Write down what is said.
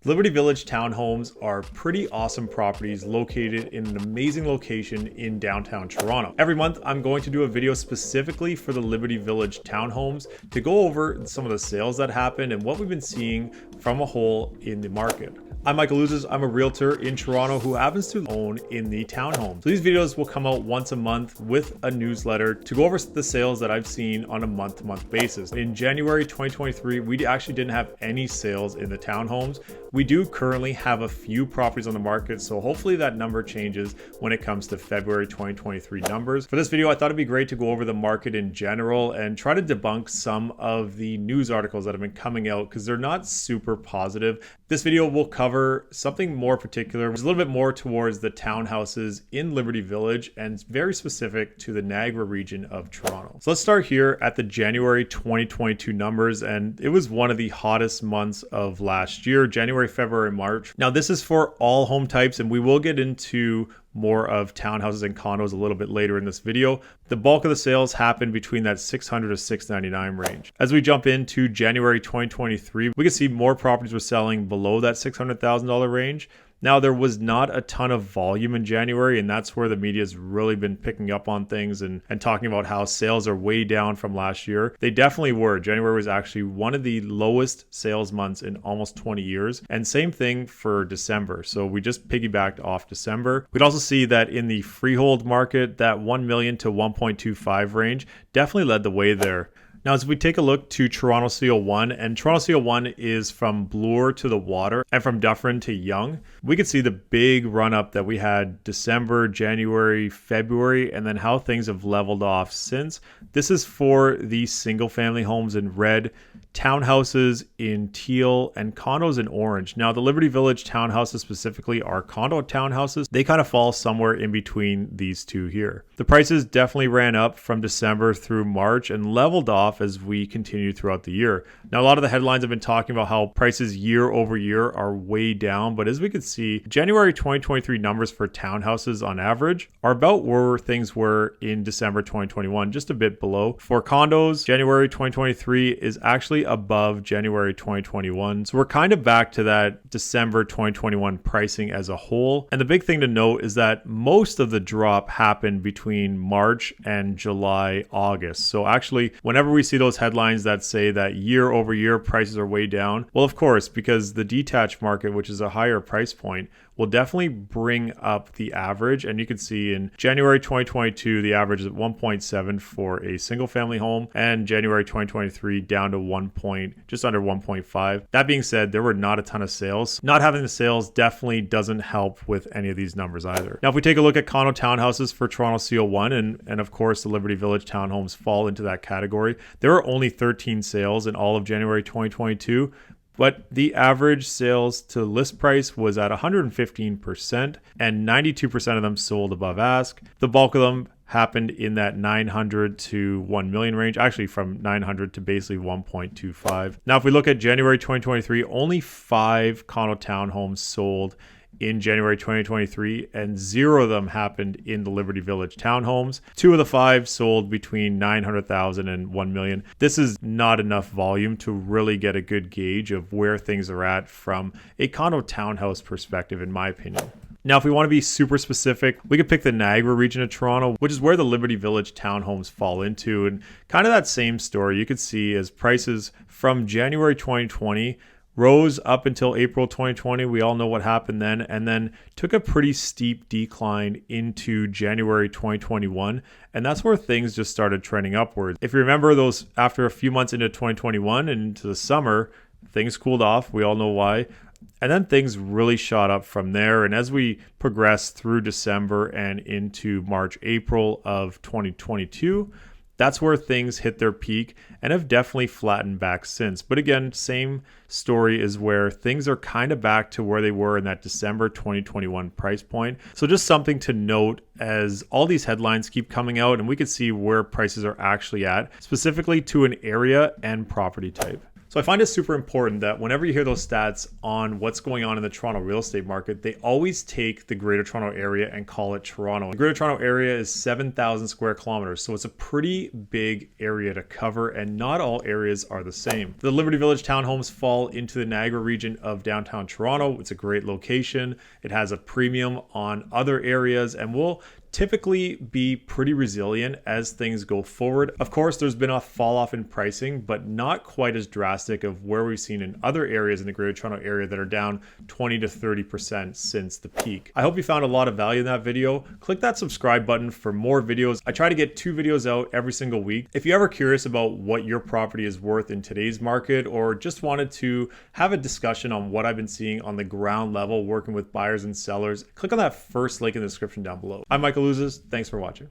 Liberty Village townhomes are pretty awesome properties located in an amazing location in downtown Toronto. Every month, I'm going to do a video specifically for the Liberty Village townhomes to go over some of the sales that happened and what we've been seeing from a whole in the market. I'm Michael Luzes. I'm a realtor in Toronto who happens to own in the townhomes. So these videos will come out once a month with a newsletter to go over the sales that I've seen on a month-to-month basis. In January 2023, we actually didn't have any sales in the townhomes. We do currently have a few properties on the market, so hopefully that number changes when it comes to February 2023 numbers. For this video, I thought it'd be great to go over the market in general and try to debunk some of the news articles that have been coming out because they're not super positive. This video will cover something more particular, which is a little bit more towards the townhouses in Liberty Village and very specific to the Niagara region of Toronto. So let's start here at the January 2022 numbers, and it was one of the hottest months of last year, January, February, March. Now this is for all home types, and we will get into more of townhouses and condos a little bit later in this video. The bulk of the sales happened between that 600 to 699 range. As we jump into January 2023, we can see more properties were selling below that $600,000 range. Now, there was not a ton of volume in January, and that's where the media's really been picking up on things and talking about how sales are way down from last year. They definitely were. January was actually one of the lowest sales months in almost 20 years. And same thing for December. So we just piggybacked off December. We'd also see that in the freehold market, that 1 million to 1.25 range definitely led the way there. Now, as we take a look to Toronto CO1, and Toronto CO1 is from Bloor to the Water and from Dufferin to Yonge, we could see the big run up that we had December, January, February, and then how things have leveled off since. This is for the single family homes in red, townhouses in teal, and condos in orange. Now, the Liberty Village townhouses specifically are condo townhouses. They kind of fall somewhere in between these two here. The prices definitely ran up from December through March and leveled off as we continue throughout the year. Now, a lot of the headlines have been talking about how prices year over year are way down, but as we can see, January 2023 numbers for townhouses on average are about where things were in December 2021, just a bit below. For condos, January 2023 is actually above January 2021. So we're kind of back to that December 2021 pricing as a whole. And the big thing to note is that most of the drop happened between March and July, August. So actually, whenever we see those headlines that say that year over year prices are way down, well, of course, because the detached market, which is a higher price point, will definitely bring up the average. And you can see in January 2022, the average is at 1.7 for a single family home, and January 2023 down to just under 1.5. That being said, there were not a ton of sales. Not having the sales definitely doesn't help with any of these numbers either. Now, if we take a look at condo townhouses for Toronto CO1, and of course the Liberty Village townhomes fall into that category, there were only 13 sales in all of January 2022. But the average sales to list price was at 115%, and 92% of them sold above ask. The bulk of them happened in that 900 to 1 million range, actually from 900 to basically 1.25. Now, if we look at January 2023, only 5 condo townhomes sold in January 2023, and 0 of them happened in the Liberty Village townhomes. 2 of the 5 sold between 900,000 and 1 million. This is not enough volume to really get a good gauge of where things are at from a condo townhouse perspective, in my opinion. Now, if we want to be super specific, we could pick the Niagara region of Toronto, which is where the Liberty Village townhomes fall into. And kind of that same story you could see as prices from January 2020 rose up until April 2020. We all know what happened then, and then took a pretty steep decline into January 2021. And that's where things just started trending upwards. If you remember those, after a few months into 2021 and into the summer, things cooled off. We all know why. And then things really shot up from there. And as we progressed through December and into March, April of 2022, that's where things hit their peak and have definitely flattened back since. But again, same story is where things are kind of back to where they were in that December 2021 price point. So just something to note as all these headlines keep coming out and we can see where prices are actually at, specifically to an area and property type. So So I find it super important that whenever you hear those stats on what's going on in the Toronto real estate market, they always take the Greater Toronto Area and call it Toronto. The Greater Toronto Area is 7,000 square kilometers, so it's a pretty big area to cover, and not all areas are the same. The Liberty Village townhomes fall into the Niagara region of downtown Toronto. It's a great location. It has a premium on other areas and will typically be pretty resilient as things go forward. Of course, there's been a fall off in pricing, but not quite as drastic of where we've seen in other areas in the Greater Toronto Area that are down 20 to 30% since the peak. I hope you found a lot of value in that video. Click that subscribe button for more videos. I try to get 2 videos out every single week. If you're ever curious about what your property is worth in today's market, or just wanted to have a discussion on what I've been seeing on the ground level working with buyers and sellers, click on that first link in the description down below. I'm Michael Luzas. Thanks for watching.